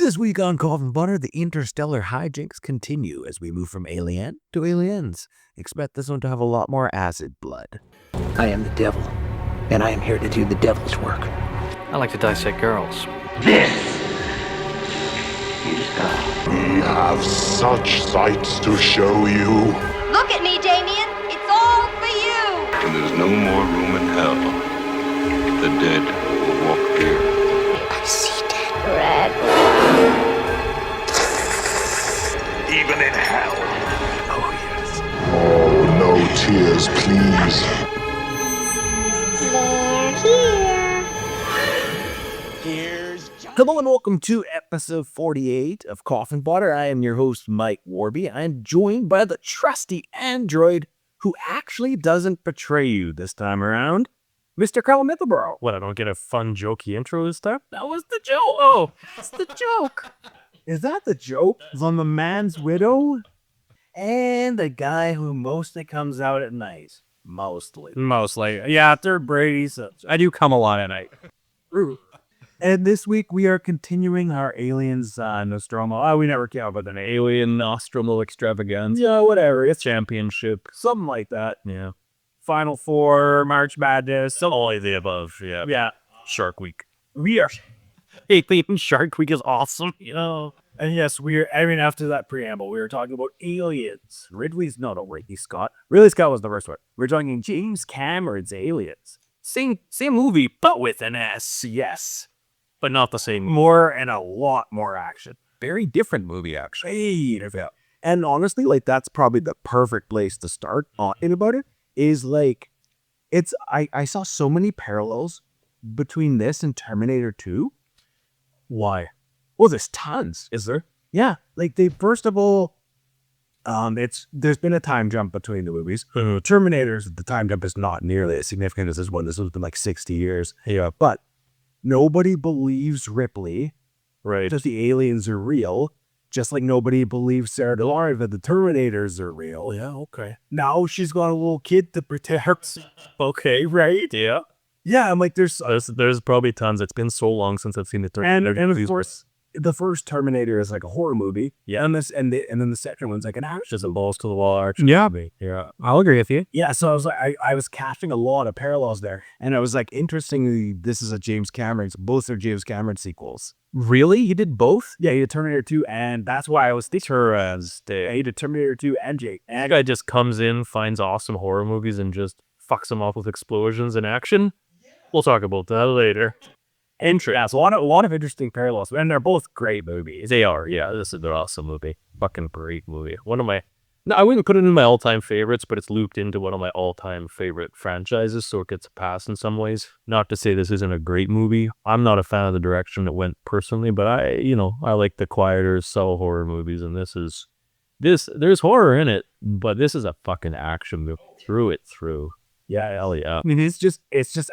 This week on Coffin Butter, the interstellar hijinks continue as we move from alien to aliens. Expect this one to have a lot more acid blood. I am the devil, and I am here to do the devil's work. I like to dissect girls. This is God. We have such sights to show you. Look at me, Damien. It's all for you. When there's no more room in hell, the dead will walk here. I see dead red. Even in hell. Oh, yes. Oh, no tears, please. They're here. Hello and welcome to episode 48 of Coffin Butter. I am your host, Mike Warby. I am joined by the trusty android who actually doesn't betray you this time around, Mr. Carl Mithelborough. What, I don't get a fun, jokey intro this time? That was the joke. Oh, that's the joke. Is that the joke? It's on the man's widow? And the guy who mostly comes out at night. Mostly. Mostly. Yeah, third Brady, so I do come a lot at night. And this week we are continuing our Aliens Nostromo. Oh, we never came up with an Alien Nostromo extravaganza. Yeah, whatever. It's championship. Something like that. Yeah. Final Four, March Madness. All of the above, yeah. Yeah. Shark Week. We are. Hey, Shark Week is awesome, you know. And yes, after that preamble, we were talking about aliens. Ridley Scott. Ridley Scott was the first one. We're talking James Cameron's Aliens. Same movie, but with an S. Yes. But not the same. More and a lot more action. Very different movie, actually. Yeah. And honestly, like, that's probably the perfect place to start talking about it. Is like, I saw so many parallels between this and Terminator 2. Why? Well, there's tons. Is there? Yeah. Like, first of all, there's been a time jump between the movies. Terminator's, the time jump is not nearly as significant as this one. This has been like 60 years. Yeah. But nobody believes Ripley Right. that the aliens are real. Just like nobody believes Sarah Delary that the Terminators are real. Yeah, okay. Now she's got a little kid to protect. Okay, right. Yeah. Yeah, I'm like, there's probably tons. It's been so long since I've seen the Terminator. and of course, the first Terminator is like a horror movie. Yeah. And then the second one's like an action. Just a balls to the wall action. Yeah. Movie. Yeah. I'll agree with you. Yeah, so I was like, I was catching a lot of parallels there. And I was like, interestingly, this is a James Cameron. Both are James Cameron sequels. Really? You did both? Yeah, he did Terminator 2, and that's why I was thinking. He did Terminator 2 and Jake. That guy just comes in, finds awesome horror movies, and just fucks them off with explosions and action. We'll talk about that later. Yeah, so a lot of interesting parallels, and they're both great movies. They are, yeah. This is an awesome movie. Fucking great movie. I wouldn't put it in my all-time favorites, but it's looped into one of my all-time favorite franchises, so it gets a pass in some ways. Not to say this isn't a great movie. I'm not a fan of the direction it went personally, but I like the quieter, subtle horror movies, and there's horror in it, but this is a fucking action movie through. Yeah, Hell yeah. I mean, it's just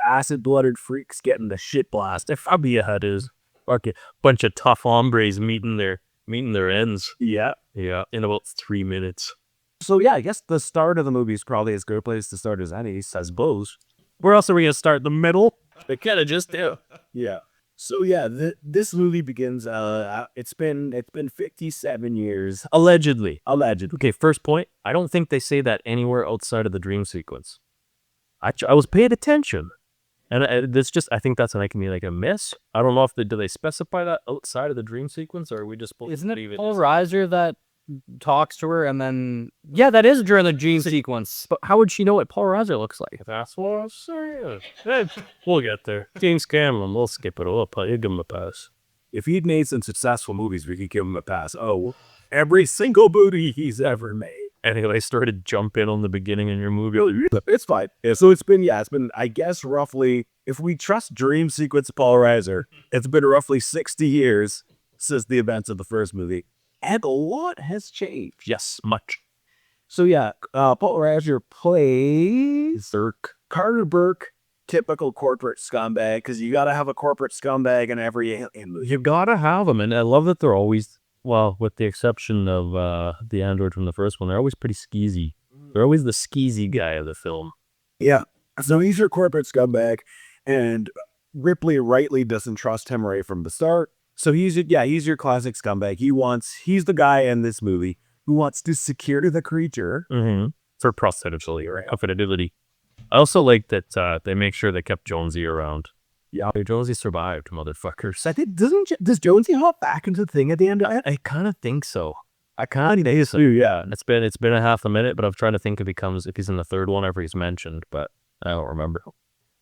acid-blooded freaks getting the shit blasted. It is fucking bunch of tough hombres meeting their ends. Yeah. Yeah, in about 3 minutes. So yeah, I guess the start of the movie is probably as good a place to start as any, I suppose. Where else are we gonna start? The middle? They kind of just do. Yeah. So yeah, this movie begins. It's been 57 years, Allegedly. allegedly. Okay, first point. I don't think they say that anywhere outside of the dream sequence. I was paying attention, and I think that's like a miss. I don't know if do they specify that outside of the dream sequence, or are we just supposed Isn't to it leave Paul Reiser that talks to her and then... Yeah, that is during the dream sequence. But how would she know what Paul Reiser looks like? That's what I'm saying. We'll get there. James Cameron, we'll skip it. We'll give him a pass. If he'd made some successful movies, we could give him a pass. Oh, every single movie he's ever made. Anyway, they started jumping on the beginning in your movie. It's fine. Yeah, so it's been, I guess, roughly, if we trust dream sequence Paul Reiser, it's been roughly 60 years since the events of the first movie. And a lot has changed. Yes, much. So yeah, Paul Reiser plays Carter Burke, typical corporate scumbag, because you got to have a corporate scumbag in every alien movie. You gotta have them, and I love that they're always, well, with the exception of the android from the first one, they're always pretty skeezy. They're always the skeezy guy of the film. Yeah, so he's your corporate scumbag, and Ripley rightly doesn't trust him right from the start. So he's your classic scumbag. He's the guy in this movie who wants to secure the creature. For prosthetically or affidability. I also like that they make sure they kept Jonesy around. Yeah, Jonesy survived, motherfuckers. I think does Jonesy hop back into the thing at the end? I kind of think so. I kind of think so. Yeah, it's been a half a minute, but I'm trying to think if he's in the third one or if he's mentioned, but I don't remember.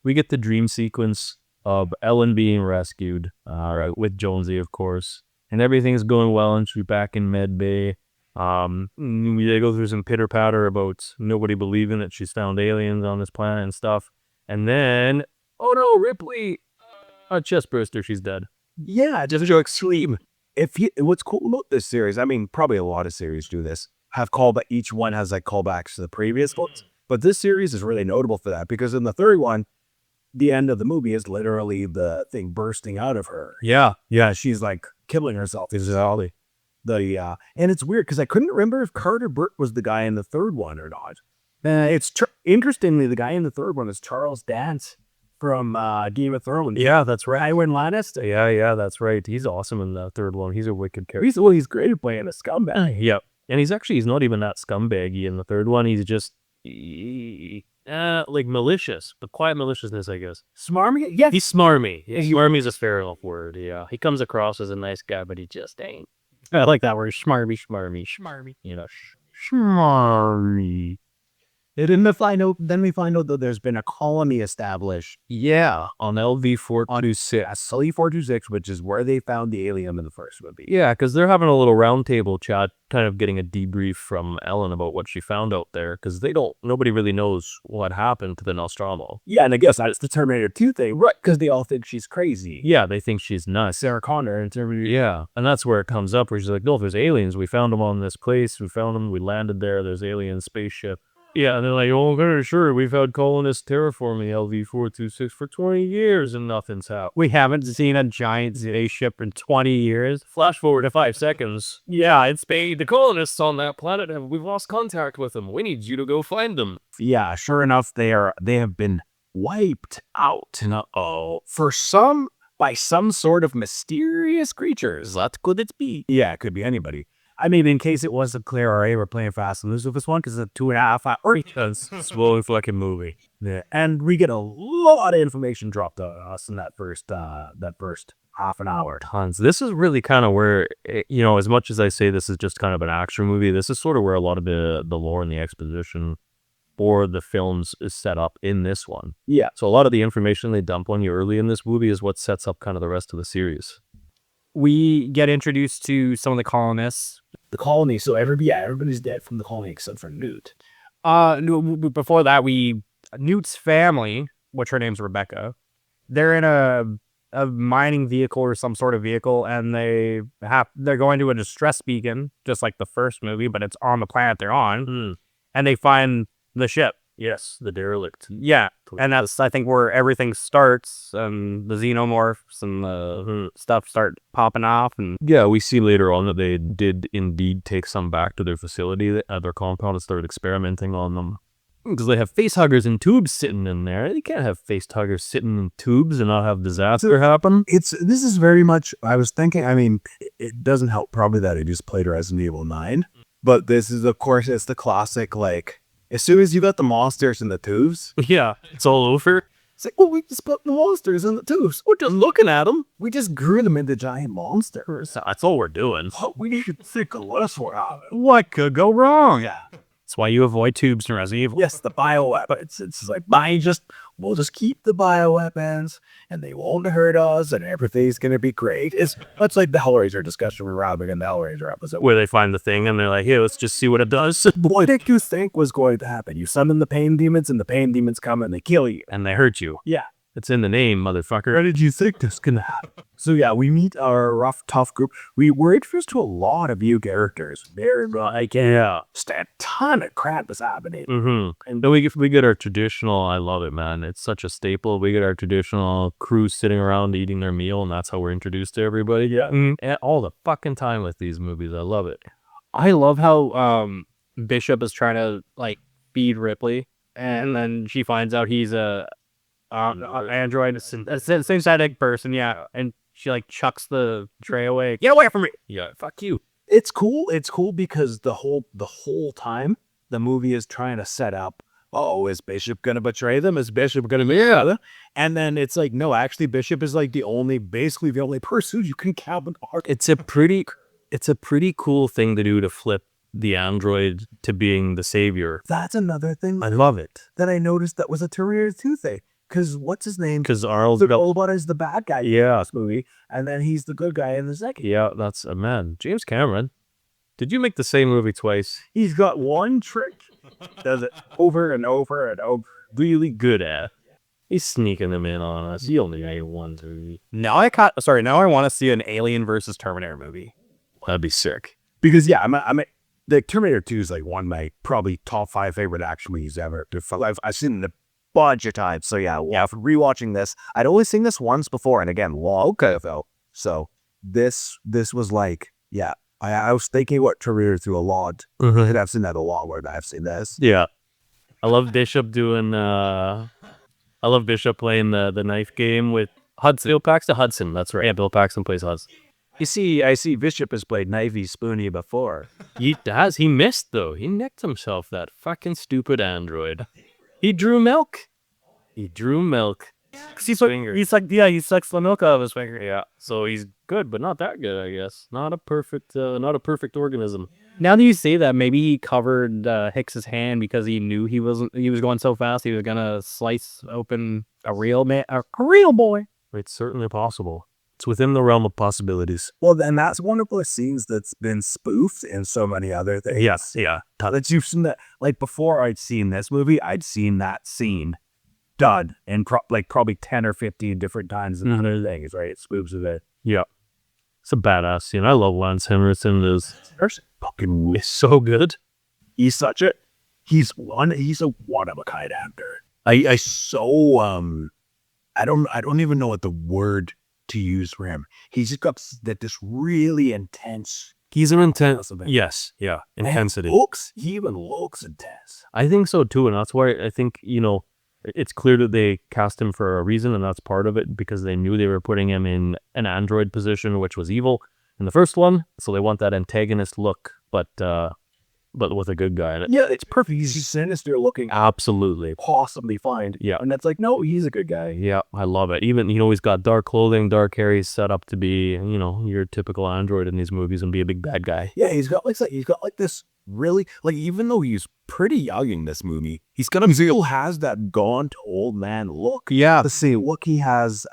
We get the dream sequence of Ellen being rescued, with Jonesy, of course, and everything's going well, and she's back in Med Bay. They go through some pitter patter about nobody believing that she's found aliens on this planet and stuff, and then oh no, Ripley, a chest burster, she's dead. Yeah, just a extreme. What's cool about this series, I mean, probably a lot of series do this, have callback. Each one has like callbacks to the previous ones, but this series is really notable for that because in the third one, the end of the movie is literally the thing bursting out of her. Yeah, She's like killing herself. This is all and it's weird because I couldn't remember if Carter Burt was the guy in the third one or not. Interestingly, the guy in the third one is Charles Dance from Game of Thrones. Yeah, that's right. Tywin Lannister. Yeah, that's right. He's awesome in the third one. He's a wicked character. He's great at playing a scumbag. Yep. And he's not even that scumbaggy in the third one. He's just like malicious, but quiet maliciousness, I guess. Smarmy? Yeah. He's smarmy. Yeah, smarmy is a fair enough word. Yeah. He comes across as a nice guy, but he just ain't. I like that word, schmarmy. You know, Smarmy. And then we find out that there's been a colony established. Yeah, on LV-426. LV-426, which is where they found the alien in the first movie. Yeah, because they're having a little roundtable chat, kind of getting a debrief from Ellen about what she found out there, because nobody really knows what happened to the Nostromo. Yeah, and I guess that's the Terminator 2 thing, right? Because they all think she's crazy. Yeah, they think she's nuts. Sarah Connor and Terminator. Yeah, and that's where it comes up, where she's like, no, there's aliens. We found them on this place. We found them. We landed there. There's alien spaceship. Yeah, and they're like, oh, very sure, we've had colonists terraforming LV-426 for 20 years and nothing's happened. We haven't seen a giant spaceship in 20 years. Flash forward to 5 seconds. Yeah, it's the colonists on that planet, and we've lost contact with them. We need you to go find them. Yeah, sure enough, they have been wiped out. By some sort of mysterious creatures. What could it be? Yeah, it could be anybody. I mean, in case it wasn't clear already, we're playing fast and loose with this one because it's a 2.5 hour. Slow fucking movie. Yeah, and we get a lot of information dropped on us in that first half an hour. Tons. This is really kind of where, as much as I say this is just kind of an action movie, this is sort of where a lot of the lore and the exposition for the films is set up in this one. Yeah. So a lot of the information they dump on you early in this movie is what sets up kind of the rest of the series. We get introduced to some of the colonists. The colony, so everybody's dead from the colony except for Newt. Before that, Newt's family, which her name's Rebecca, they're in a mining vehicle or some sort of vehicle, and they're going to a distress beacon, just like the first movie, but it's on the planet they're on, and they find the ship. Yes, the derelict. Yeah, and that's, I think, where everything starts, and the xenomorphs and the stuff start popping off. And yeah, we see later on that they did indeed take some back to their facility, at their compound, and started experimenting on them. Because they have face huggers and tubes sitting in there. You can't have face huggers sitting in tubes and not have disaster happen. This is very much, I was thinking, I mean, it doesn't help probably that I just played Resident Evil 9, but this is, of course, it's the classic, like, as soon as you got the monsters in the tubes. Yeah, it's all over. It's like, well, we just put the monsters in the tubes. We're just looking at them. We just grew them into giant monsters. That's all we're doing. Oh, we should think of less for it. What could go wrong? Yeah. That's why you avoid tubes in Resident Evil. Yes, the bioweapons. It's like, we'll just keep the bioweapons, and they won't hurt us, and everything's going to be great. It's like the Hellraiser discussion with Robin in the Hellraiser episode. Where they find the thing, and they're like, hey, let's just see what it does. What did you think was going to happen? You summon the pain demons, and the pain demons come, and they kill you. And they hurt you. Yeah. It's in the name, motherfucker. How did you think this can happen? So yeah, we meet our rough, tough group. We were introduced to a lot of new characters. Very like, yeah, just a ton of crap is happening. Mm-hmm. And then we get our traditional, I love it, man. It's such a staple. We get our traditional crew sitting around eating their meal, and that's how we're introduced to everybody. Yeah. And all the fucking time with these movies. I love it. I love how Bishop is trying to, like, feed Ripley, and then she finds out he's a android, a synthetic person, yeah, and She like chucks the tray away. Get away from me! Yeah, fuck you. It's cool. It's cool because the whole time the movie is trying to set up, oh, is Bishop gonna betray them? Is Bishop gonna betray them? And then it's like, no, actually, Bishop is like basically the only person you can count on. It's a pretty cool thing to do, to flip the android to being the savior. That's another thing I love it. that I noticed that was a Terminator 2 thing. Because what's his name? Because Arnold, The robot is the bad guy yeah, in this movie, and then he's the good guy in the second. yeah, that's a man. James Cameron, did you make the same movie twice? He's got one trick, does it over and over and over. Really good at. He's sneaking them in on us. He only made one movie. Now I want to see an Alien versus Terminator movie. That'd be sick. Because yeah, the Terminator 2 is like one of my probably top 5 favorite action movies ever. I've seen it a bunch of times. So yeah, for rewatching this, I'd only seen this once before, and again, long ago. So this was like, yeah, I was thinking what Terminator 2 a lot. And I've seen that a lot more than I've seen this. Yeah, I love Bishop doing. I love Bishop playing the knife game with Hudson. Bill Paxton Hudson. That's right. Yeah, Bill Paxton plays Hudson. You see, I see Bishop has played Knifey Spoony before. He has. He missed though. He nicked himself. That fucking stupid android. He drew milk. He He sucks the milk out of his finger. Yeah. So he's good, but not that good, I guess. Not a perfect organism. Now that you say that, maybe he covered Hicks's hand because he knew he was going so fast. He was gonna slice open a real boy. It's certainly possible. It's within the realm of possibilities. Well, and that's one of the scenes that's been spoofed in so many other things. Yes, yeah. That you've seen that, like before I'd seen this movie, I'd seen that scene done in probably 10 or 15 different times in other things, right? It spoofs of it. Yeah. It's a badass scene. I love Lance Henriksen. There's fucking It's so good. he's a one of a kind actor. I don't even know what the word to use for him. He's just got this really intense. He's an intense. Yes, yeah, intensity. He even looks intense. I think so too, and that's why I think it's clear that they cast him for a reason, and that's part of it because they knew they were putting him in an android position, which was evil in the first one. So they want that antagonist look, but with a good guy in it. Yeah, it's perfect. He's sinister looking. Absolutely. Possibly fine. Yeah. And that's like, no, he's a good guy. Yeah, I love it. Even, he's got dark clothing, dark hair. He's set up to be, your typical android in these movies and be a big bad guy. Yeah, he's got this really, like, even though he's pretty young in this movie, he still has that gaunt old man look. Yeah. The same look he has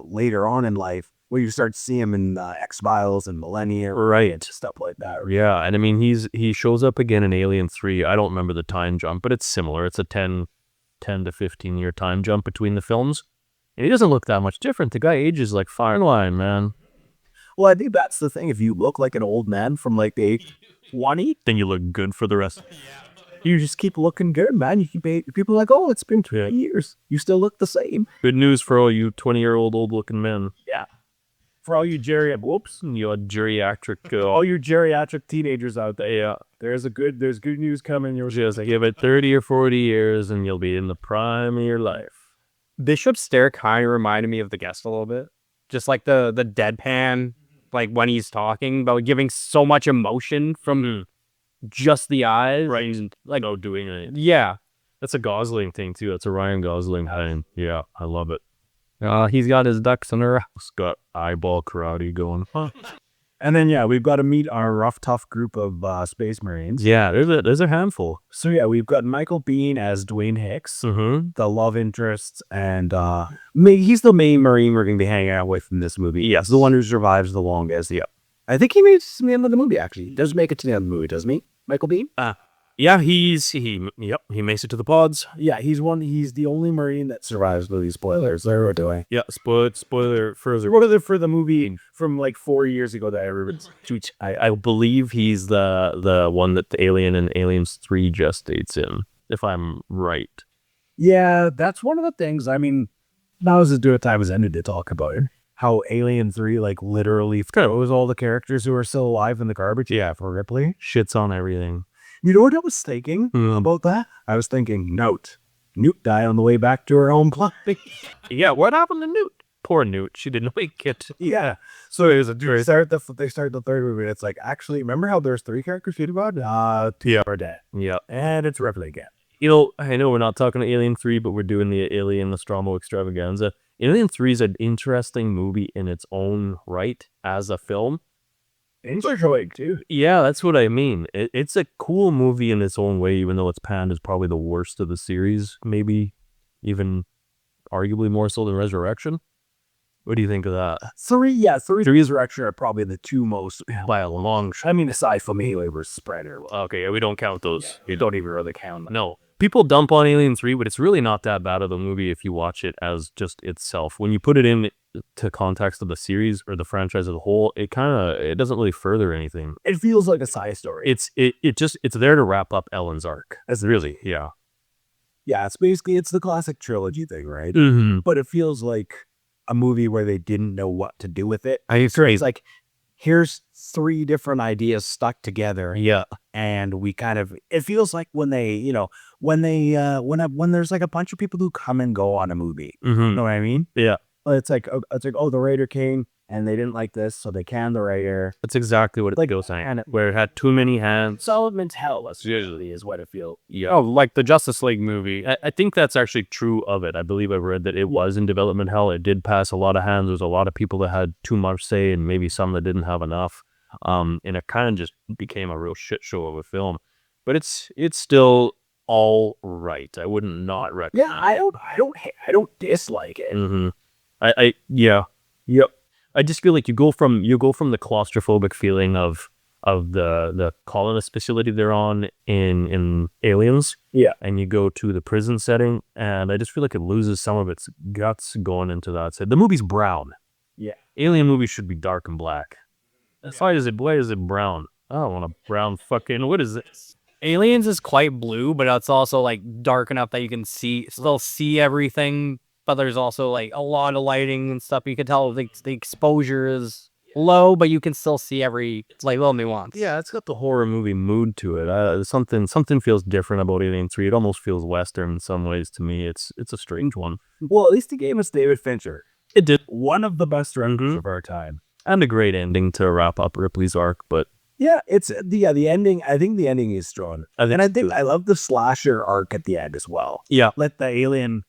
later on in life, where you start to see him in X-Files and Millennium. Right. Stuff like that. Yeah, and I mean, he shows up again in Alien 3. I don't remember the time jump, but it's similar. It's a 10 to 15 year time jump between the films. And he doesn't look that much different. The guy ages like fine wine, man. Well, I think that's the thing. If you look like an old man from like the age 20, then you look good for the rest. You just keep looking good, man. You keep people are like, oh, it's been 20 years. You still look the same. Good news for all you 20-year-old old-looking men. Yeah. For all you geriatric, all you geriatric teenagers out there, yeah, there's good news coming. You're just give it 30 or 40 years, and you'll be in the prime of your life. Bishop's stare kind of reminded me of The Guest a little bit, just like the deadpan, like when he's talking, but giving so much emotion from just the eyes, right? He's like doing it. Yeah, that's a Gosling thing too. That's a Ryan Gosling thing. Yeah, I love it. He's got his ducks in a row. He's got eyeball karate going. Huh. And then, yeah, we've got to meet our rough, tough group of Space Marines. Yeah, there's a handful. So, yeah, we've got Michael Biehn as Dwayne Hicks, the love interest, and he's the main Marine we're going to be hanging out with in this movie. Yes. The one who survives the longest. Yeah. I think he made it to the end of the movie, actually. He does make it to the end of the movie, doesn't he? Michael Biehn? Yeah, he makes it to the pods. Yeah, he's the only Marine that survives with these spoilers. There we're doing. Yeah, spoiler further. What are they for the movie from like 4 years ago that I remember? I believe he's the one that the Alien and Aliens 3 gestates in, if I'm right. Yeah, that's one of the things. I mean, now is as good a time as any to talk about it. How Alien 3 like literally throws all the characters who are still alive in the garbage. Yeah, for Ripley. Shits on everything. You know what I was thinking about that? I was thinking, Newt died on the way back to her home planet. Yeah, what happened to Newt? Poor Newt. She didn't make it. Yeah. So it was they start the third movie, and it's like, actually, remember how there's 3 characters shooting about? Two are dead. Yeah. And it's Ripley again. I know we're not talking to Alien 3, but we're doing the Alien Nostromo extravaganza. Alien 3 is an interesting movie in its own right as a film. Interesting too. Yeah, that's what I mean. It's a cool movie in its own way, even though it's panned as probably the worst of the series, maybe even arguably more so than Resurrection. What do you think of that? 3 Resurrection are probably the 2 most, By a long shot. I mean, aside from Alien vs. Predator. Okay, yeah, we don't count those. You don't even really count them. No. People dump on Alien 3, but it's really not that bad of a movie if you watch it as just itself. When you put it in to context of the series or the franchise as a whole, it doesn't really further anything. It feels like a side story. It's there to wrap up Ellen's arc. That's really, yeah. Yeah, it's the classic trilogy thing, right? Mm-hmm. But it feels like a movie where they didn't know what to do with it. It's great. It's like, here's 3 different ideas stuck together. Yeah. And we it feels like when there's like a bunch of people who come and go on a movie. Mm-hmm. You know what I mean? Yeah. It's like, the Raider came and they didn't like this, so they canned the Raider. That's exactly what it feels like. Where it had too many hands. Solomon's Hell usually is what it feels. Yeah. Oh, like the Justice League movie. I think that's actually true of it. I believe I read that it was in development hell. It did pass a lot of hands. There's a lot of people that had too much say and maybe some that didn't have enough. And it kind of just became a real shit show of a film. But it's still all right. I wouldn't not recommend. Yeah, I don't dislike it. Mm-hmm. Yep. I just feel like you go from the claustrophobic feeling of the colonist facility they're on in Aliens. Yeah. And you go to the prison setting, and I just feel like it loses some of its guts going into that. So the movie's brown. Yeah. Alien movies should be dark and black. Why is it brown? I don't want a brown fucking, what is this? Aliens is quite blue, but it's also like dark enough that you can still see everything. But there's also like a lot of lighting and stuff. You can tell the exposure is low, but you can still see every little nuance. Yeah, it's got the horror movie mood to it. Something feels different about Alien 3. It almost feels Western in some ways to me. It's a strange one. Well, at least he gave us David Fincher. It did. One of the best directors of our time. And a great ending to wrap up Ripley's arc, but yeah, it's the ending. I think the ending is strong. I love the slasher arc at the end as well. Yeah. Let the alien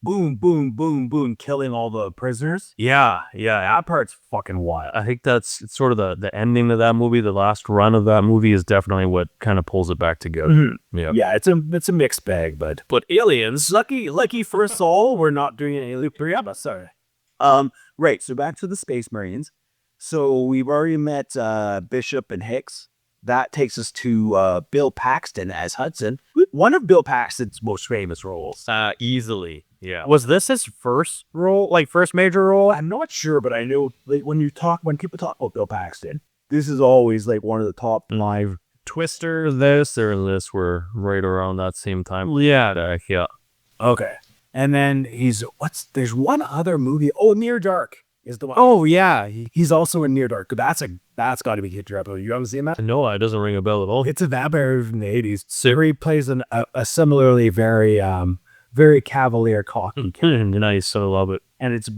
boom, boom, boom, boom, killing all the prisoners. Yeah. That part's fucking wild. I think that's sort of the ending of that movie. The last run of that movie is definitely what kind of pulls it back together. Mm-hmm. Yeah, it's a mixed bag, but Aliens, lucky for us all, we're not doing an Alien 3 episode. Right. So back to the Space Marines. So we've already met Bishop and Hicks. That takes us to Bill Paxton as Hudson. One of Bill Paxton's most famous roles. Easily. Yeah. Was this his first role, first major role? I'm not sure, but I know when people talk about Bill Paxton, this is always one of the top live. Twister, this were right around that same time. Yeah. Yeah. Okay. And then there's one other movie. Oh, Near Dark is the one. Oh, yeah. He's also in Near Dark. That's got to be Kid Trapper. You haven't seen that? No, it doesn't ring a bell at all. It's a vampire from the 80s. So he plays a similarly very cavalier cocky character. Nice, I love it. And it's,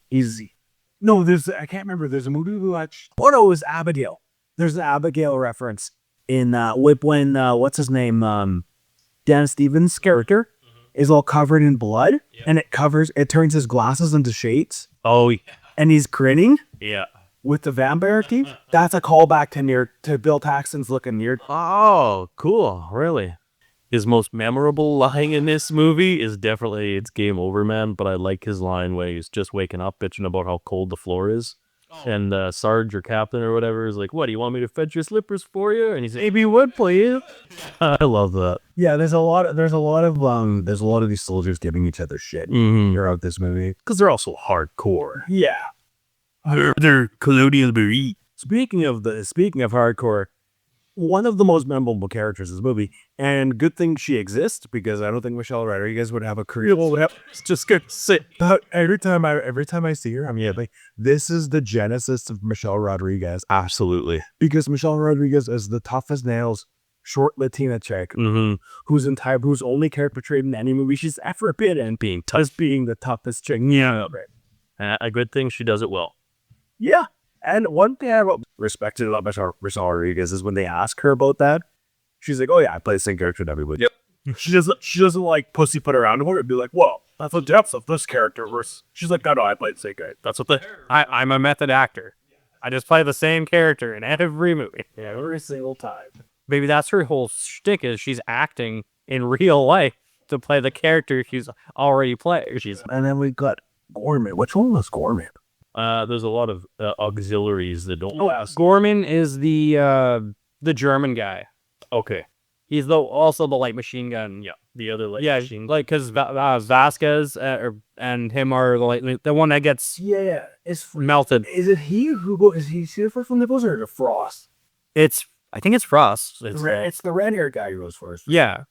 easy. No, I can't remember. There's a movie we watched. Oh, no, it was Abigail. There's an Abigail reference in when what's his name? Dan Stevens' character is all covered in blood, and it turns his glasses into shades. Oh, yeah. And he's grinning. Yeah. With the vampire teeth. That's a callback to Bill Paxton's looking near. Oh, cool. Really? His most memorable line in this movie is definitely "It's game over, man." But I like his line where he's just waking up bitching about how cold the floor is. And Sarge or Captain or whatever is like, "What, do you want me to fetch your slippers for you?" And he's like, "Maybe you would, please." I love that. Yeah, there's a lot of these soldiers giving each other shit throughout this movie Because they're also hardcore. Yeah, They're colonial marine. Speaking of hardcore, one of the most memorable characters in this movie, and good thing she exists because I don't think Michelle Rodriguez would have a career. It's just good to sit. But every time I see her, I'm like, this is the genesis of Michelle Rodriguez. Absolutely. Because Michelle Rodriguez is the tough as nails, short Latina chick whose only character portrayed in any movie she's ever been in, being the toughest chick. Yeah. And a good thing she does it well. Yeah. And one thing I respected about Michelle Rodriguez is when they ask her about that, she's like, oh yeah, I play the same character in everybody. Yep. She doesn't like pussyfoot around her and be like, whoa, that's the depth of this character. Versus, she's like, no, I play the same guy. That's what the I'm a method actor. I just play the same character in every movie. Every single time. Maybe that's her whole shtick is she's acting in real life to play the character she's already played. And then we got Gorman. Which one was Gorman? there's a lot of auxiliaries that don't. Gorman is the German guy. Okay. He's also the light machine gun. Yeah. The other light Yeah, machine. like because Vasquez and him are the one that gets It's melted. Is it he who goes? Is he the first from Nipples or is it Frost? I think it's Frost. It's the red haired guy who goes first. Yeah.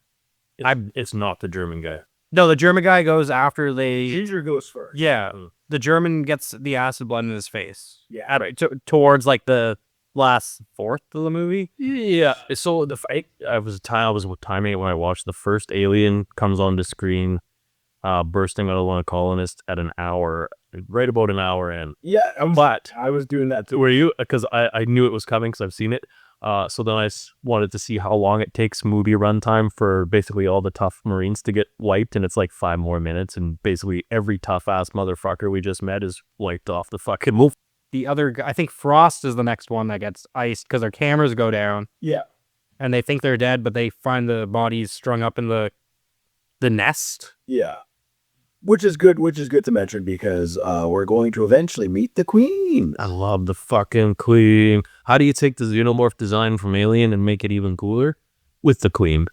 It's not the German guy. No, the German guy goes after they. Ginger goes first. Yeah, the German gets the acid blood in his face. Yeah. Right, towards like the last fourth of the movie. Yeah. So the fight, I was timing it when I watched the first Alien comes on the screen, bursting out of one colonist at right about an hour in. Yeah, But I was doing that too. were you? Because I knew it was coming because I've seen it. So then I wanted to see how long it takes movie runtime for basically all the tough Marines to get wiped, and it's like 5 more minutes, and basically every tough ass motherfucker we just met is wiped off the fucking movie. The other, I think Frost is the next one that gets iced because their cameras go down. Yeah. And they think they're dead, but they find the bodies strung up in the nest. Yeah. Which is good to mention because we're going to eventually meet the Queen. I love the fucking Queen. How do you take the xenomorph design from Alien and make it even cooler? With the Queen.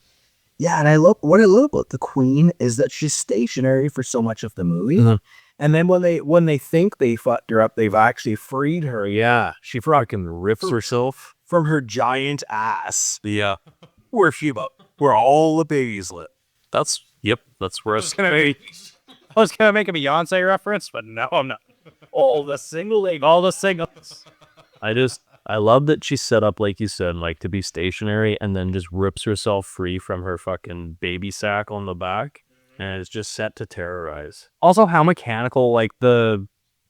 Yeah, and what I love about the Queen is that she's stationary for so much of the movie. Mhm. And then when they think they fucked her up, they've actually freed her. Yeah, she fucking rips herself. From her giant ass. Yeah. Where all the babies live. That's where I I was gonna make a Beyonce reference, but no, I'm not. All the singles. I love that she's set up, like you said, like to be stationary and then just rips herself free from her fucking baby sack on the back and is just set to terrorize. Also, how mechanical like the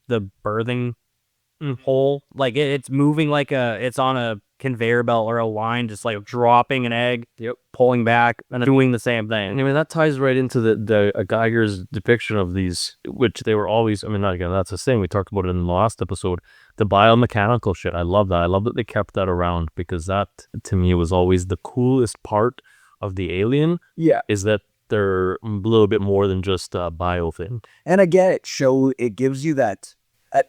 birthing hole, like it's moving like it's on a conveyor belt or a line, just like dropping an egg, pulling back, and then doing the same thing. I mean, that ties right into the Geiger's depiction of these, which they were always, I mean, not again, that's the thing, we talked about it in the last episode, the biomechanical shit. I love that. I love that they kept that around because that, to me, was always the coolest part of the Alien. Yeah. Is that they're a little bit more than just a bio thing. And again, it gives you that. I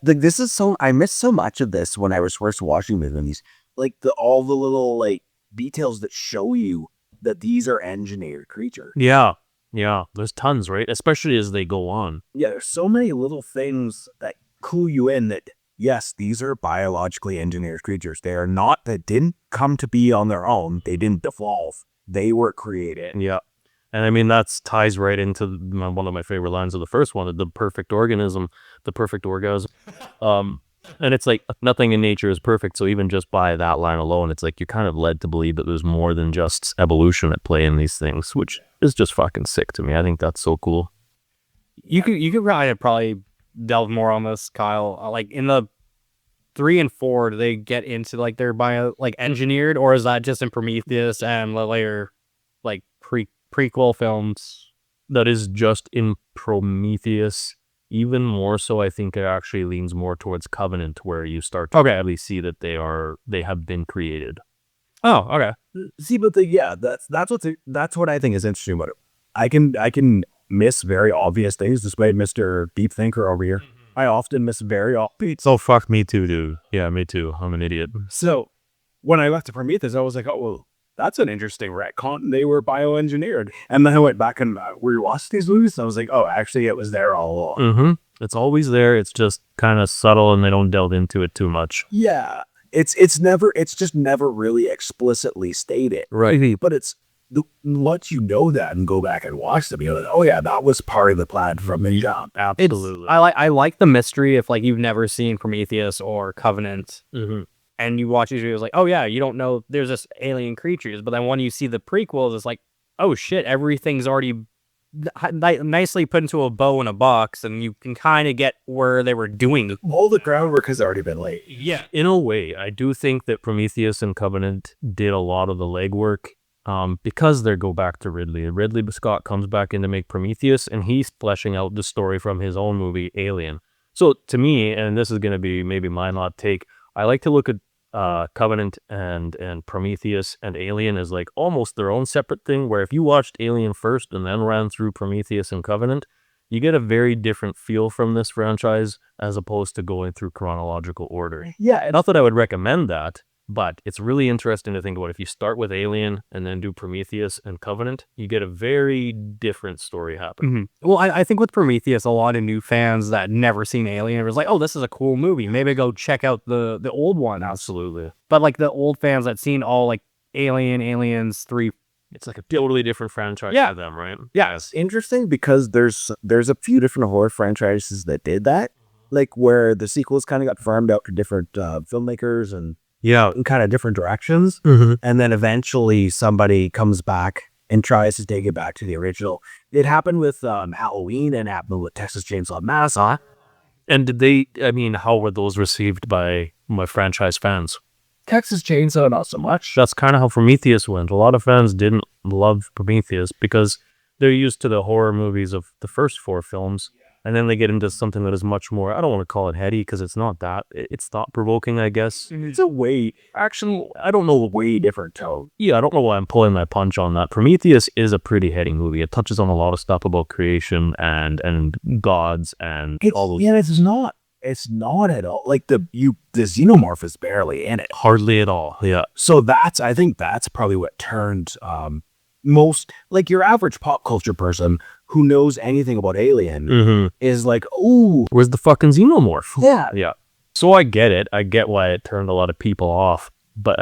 missed so much of this when I was first watching movies. Like all the little like details that show you that these are engineered creatures. Yeah. There's tons, right? Especially as they go on. Yeah, there's so many little things that clue you in that yes, these are biologically engineered creatures. They didn't come to be on their own. They didn't evolve. They were created. Yeah. And I mean, that ties right into one of my favorite lines of the first one, the perfect organism, the perfect orgasm. And it's like nothing in nature is perfect. So even just by that line alone, it's like you're kind of led to believe that there's more than just evolution at play in these things, which is just fucking sick to me. I think that's so cool. You could probably delve more on this, Kyle. Like in the 3 and 4, do they get into like their bio like engineered, or is that just in Prometheus and the later like prequel films? That is just in Prometheus. Even more so, I think it actually leans more towards Covenant, where you start to really see that they have been created. Oh, okay. See, but that's what I think is interesting about it. I can miss very obvious things, despite Mr. Deep Thinker over here. I often miss very obvious. So fuck me too, dude. Yeah, me too. I'm an idiot. So when I left to Prometheus, I was like, oh well, that's an interesting retcon. They were bioengineered. And then I went back and rewatched these movies. And I was like, oh, actually, it was there all along. Mm-hmm. It's always there. It's just kind of subtle, and they don't delve into it too much. Yeah, it's just never really explicitly stated. Right. But once you know that and go back and watch them, you're like, oh yeah, that was part of the plan from the jump. Absolutely. I like the mystery if like you've never seen Prometheus or Covenant. Mm-hmm. And you watch these videos like, oh yeah, you don't know there's this alien creatures. But then when you see the prequels, it's like, oh shit, everything's already nicely put into a bow in a box, and you can kind of get where they were doing. All the groundwork has already been laid. Yeah. In a way, I do think that Prometheus and Covenant did a lot of the legwork because they go back to Ridley. Ridley Scott comes back in to make Prometheus, and he's fleshing out the story from his own movie, Alien. So to me, and this is going to be maybe my odd take, I like to look at Covenant and Prometheus and Alien as like almost their own separate thing, where if you watched Alien first and then ran through Prometheus and Covenant, you get a very different feel from this franchise as opposed to going through chronological order. Yeah, Not that I would recommend that, but it's really interesting to think about. If you start with Alien and then do Prometheus and Covenant, you get a very different story happen. Well, I think with Prometheus, a lot of new fans that never seen Alien was like, oh, this is a cool movie. Maybe go check out the old one. Absolutely. But like the old fans that seen all like Alien, Aliens 3. It's like a totally different franchise Yeah. for them, right? yeah, it's interesting because there's a few different horror franchises that did that, like where the sequels kind of got farmed out to different filmmakers and in kind of different directions, and then eventually somebody comes back and tries to take it back to the original. It happened with Halloween and happened with Texas Chainsaw Massacre. And how were those received by my franchise fans? Texas Chainsaw, not so much. That's kind of how Prometheus went. A lot of fans didn't love Prometheus because they're used to the horror movies of the first 4 films. And then they get into something that is much more, I don't want to call it heady because it's not that. It's thought-provoking, I guess. It's a way, actually, I don't know, a way different tone. Yeah, I don't know why I'm pulling my punch on that. Prometheus is a pretty heady movie. It touches on a lot of stuff about creation and gods and all those. Yeah, it's not. It's not at all. Like the xenomorph is barely in it. Hardly at all, yeah. So I think that's probably what turned most, like your average pop culture person who knows anything about Alien is like, ooh, Where's the fucking xenomorph? yeah. Yeah. So I get it. I get why it turned a lot of people off. But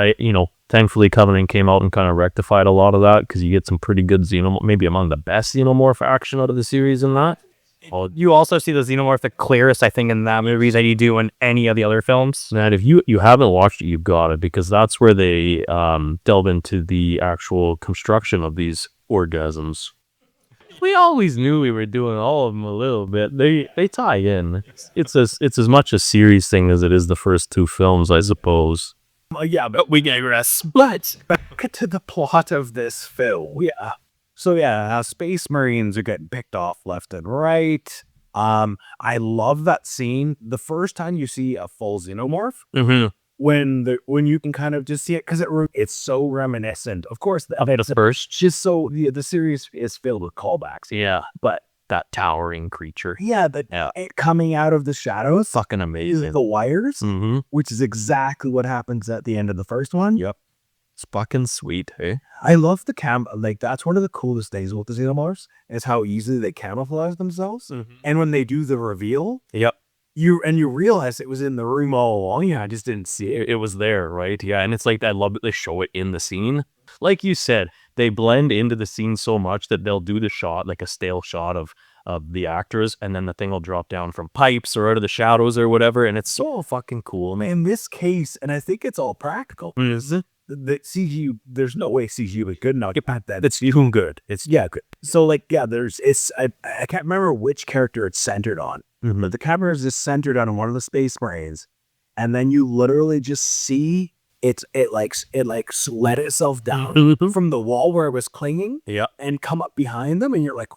thankfully Covenant came out and kind of rectified a lot of that because you get some pretty good xenomorph, maybe among the best xenomorph action out of the series in that. You also see the xenomorph the clearest, I think, in that movie that you do in any of the other films. And if you haven't watched it, you've got it, because that's where they delve into the actual construction of these orgasms. We always knew we were doing all of them a little bit. They tie in. It's as much a series thing as it is the first 2 films, I suppose. Yeah, but we digress. But back to the plot of this film. Yeah. So Space Marines are getting picked off left and right. I love that scene. The first time you see a full xenomorph, when you can kind of just see it, because it's so reminiscent. Of course, The first. just so the series is filled with callbacks. Yeah. But That towering creature. it coming out of the shadows, Fucking amazing. the wires, Mm-hmm. which is exactly what happens at the end of the first one. Yep. It's fucking sweet, hey? I love the like that's one of the coolest things with the xenomorphs is how easily they camouflage themselves. And when they do the reveal, Yep. you realize it was in the room all along. Yeah, I just didn't see it. It was there, right? Yeah, and it's like, I love that they show it in the scene. Like you said, they blend into the scene so much that they'll do the shot, like a stale shot of the actors, and then the thing will drop down from pipes or out of the shadows or whatever, and it's so fucking cool, man. In this case, and I think it's all practical. Is it? The CGI, there's no way CGI was good enough. Get past that. It's even good. It's good. So like, I can't remember which character it's centered on, but the camera is just centered on one of the Space Marines, and then you literally just see it let itself down from the wall where it was clinging, and come up behind them, and you're like,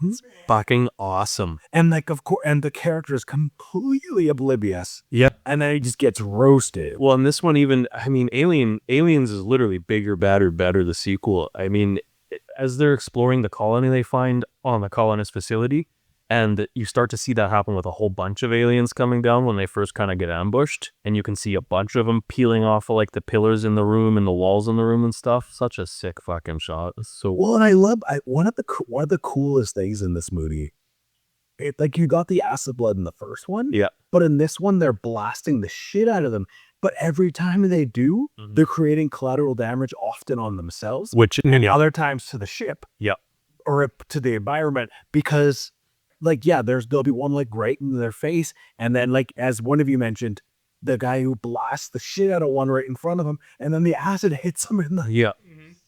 Fucking awesome. and like, of course, and the character is completely oblivious, Yep. and then he just gets roasted. Well, and this one even, Aliens is literally bigger, badder, better, the sequel. I mean, as they're exploring the colony they find on the colonist facility, and you start to see that happen with a whole bunch of aliens coming down when they first kind of get ambushed, and you can see a bunch of them peeling off of like the pillars in the room and the walls in the room and stuff. Such a sick fucking shot. So Well, and I love one of the coolest things in this movie. Like you got the acid blood in the first one, yeah, but in this one they're blasting the shit out of them. But every time they do, they're creating collateral damage, often on themselves, which other times to the ship, or to the environment, because. Like, there'll be one like right in their face. And then like, as one of you mentioned, the guy who blasts the shit out of one right in front of him. And then the acid hits him in the,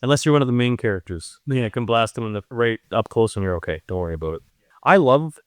Unless you're one of the main characters. Yeah, I can blast them in the right up close and you're okay. Don't worry about it. I love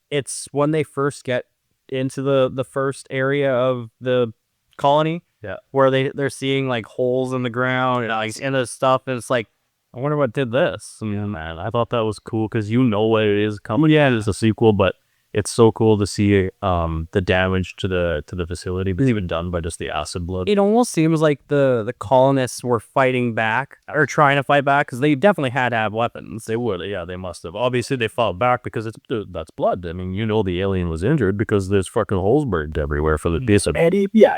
it's when they first get into the first area of the colony. Yeah. Where they're seeing like holes in the ground and like in the stuff, and it's like, I wonder what did this. Yeah, man. I thought that was cool because you know what it is coming. Yeah, it's a sequel, but it's so cool to see the damage to the facility. It's even done by just the acid blood. It almost seems like the colonists were fighting back or trying to fight back, because they definitely had to have weapons. They would, yeah, they must have. Obviously, they fought back because that's blood. I mean, you know the alien was injured because there's fucking holes burned everywhere for the piece of. And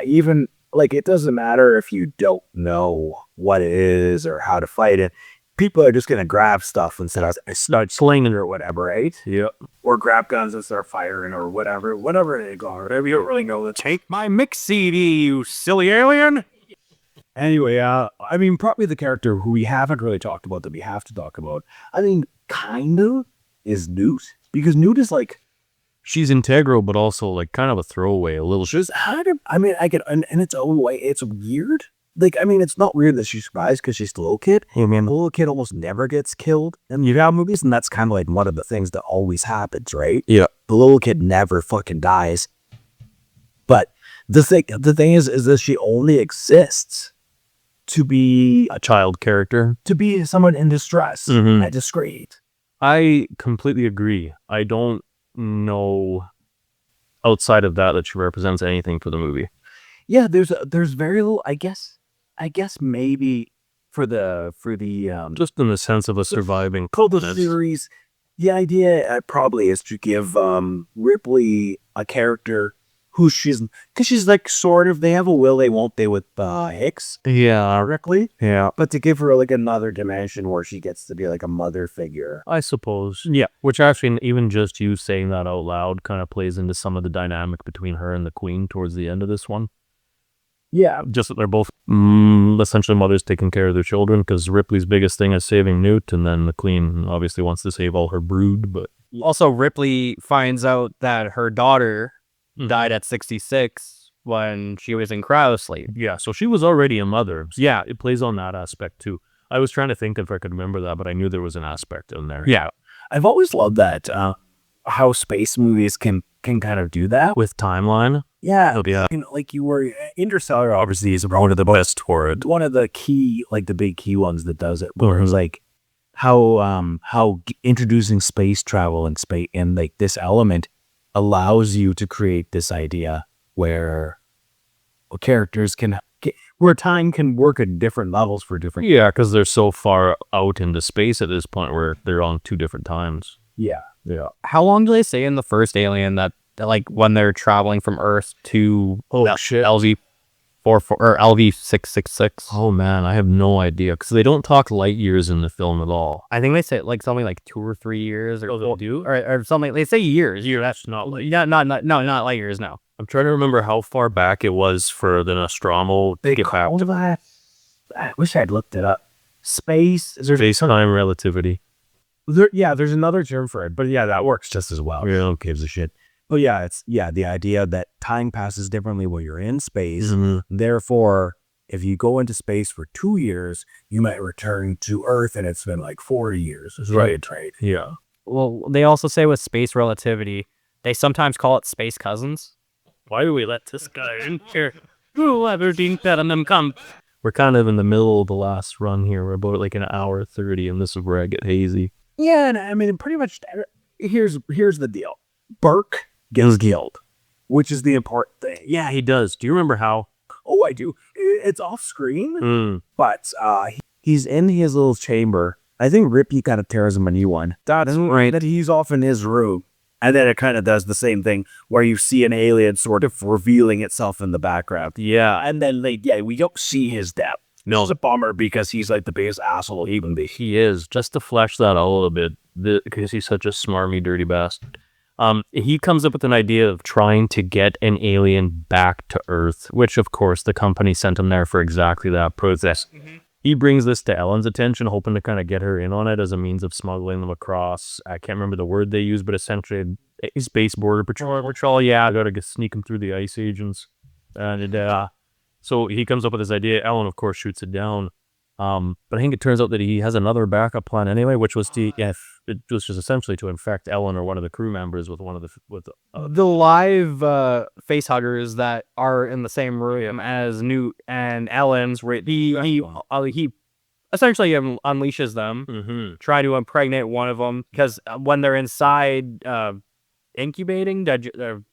even like it doesn't matter if you don't know what it is or how to fight it. People are just gonna grab stuff and start slinging or whatever, right? Yeah. Or grab guns and start firing or whatever they go. Whatever you really know. Take my mix CD, you silly alien. Anyway, I mean, probably the character who we haven't really talked about that we have to talk about, I mean, kind of, is Newt. Because Newt is like... She's integral, but also like kind of a throwaway, a little... She's kind of... I mean, I get... In its own way, it's weird. Like, I mean, it's not weird that she survives because she's the little kid. I mean, the little kid almost never gets killed in Yao movies, and that's kind of like one of the things that always happens, right? Yeah. The little kid never fucking dies. But the thing is that she only exists to be A child character. to be someone in distress Mhm. and discreet. I completely agree. I don't know outside of that she represents anything for the movie. Yeah, there's very little. I guess maybe for the Just in the sense of a surviving the series, the idea probably is to give Ripley a character who she's like sort of, they have a will they won't they with Hicks Yeah. directly, Yeah. but to give her like another dimension where she gets to be like a mother figure. I suppose. Yeah. Which actually, even just you saying that out loud kind of plays into some of the dynamic between her and the Queen towards the end of this one. Yeah, Just that they're both essentially mothers taking care of their children, because Ripley's biggest thing is saving Newt, and then the Queen obviously wants to save all her brood. But Also, Ripley finds out that her daughter died at 66 when she was in cryo sleep. yeah, so she was already a mother. So yeah, it plays on that aspect too. I was trying to think if I could remember that, but I knew there was an aspect in there. yeah. I've always loved that how space movies can kind of do that. With timeline. Yeah, Yeah. you know, like you were Interstellar obviously is one of the best for it. One of the key, like the big key ones that does it, where it was like how introducing space travel and space and like this element allows you to create this idea where characters where time can work at different levels for different. Yeah, because they're so far out into space at this point where they're on two different times. Yeah. Yeah. How long do they say in the first Alien that like when they're traveling from Earth to Shit. LV 44 or LV 666? Oh man, I have no idea, because they don't talk light years in the film at all. I think they say like something like 2 or 3 years, or they do? or something. They say years. That's not light. Yeah, not light years. No. I'm trying to remember how far back it was for the Nostromo to get back to that. I wish I'd looked it up. Space. Is there space-time relativity. there's another term for it, but yeah, that works just as well. Yeah, who gives a shit? But yeah, it's the idea that time passes differently when you're in space. Mhm. Therefore, if you go into space for 2 years, you might return to Earth and it's been like 40 years. Right. Yeah. Well, they also say with space relativity, they sometimes call it space cousins. Why do we let this guy in here? Whoever didn't let him come. We're kind of in the middle of the last run here. We're about like an hour 30, and this is where I get hazy. Yeah, and I mean, pretty much, here's the deal. Burke gets killed, which is the important thing. Yeah, he does. Do you remember how? Oh, I do. It's off screen, Mm. but he's in his little chamber. I think Ripley kind of tears him a new one. That's right. That he's off in his room. And then it kind of does the same thing where you see an alien sort of revealing itself in the background. Yeah. And then, we don't see his death. No. It's a bummer because he's like the biggest asshole he can be. He is. Just to flesh that out a little bit, because he's such a smarmy, dirty bastard. He comes up with an idea of trying to get an alien back to Earth, which, of course, the company sent him there for exactly that process. Mm-hmm. He brings this to Ellen's attention, hoping to kind of get her in on it as a means of smuggling them across. I can't remember the word they use, but essentially, space border patrol. Yeah, I gotta sneak them through the ice agents. And so he comes up with this idea. Ellen, of course, shoots it down. But I think it turns out that he has another backup plan anyway, which was it was just essentially to infect Ellen or one of the crew members with one of the live face huggers that are in the same room as Newt and Ellen's. Where he essentially unleashes them, try to impregnate one of them because when they're inside incubating, gestating,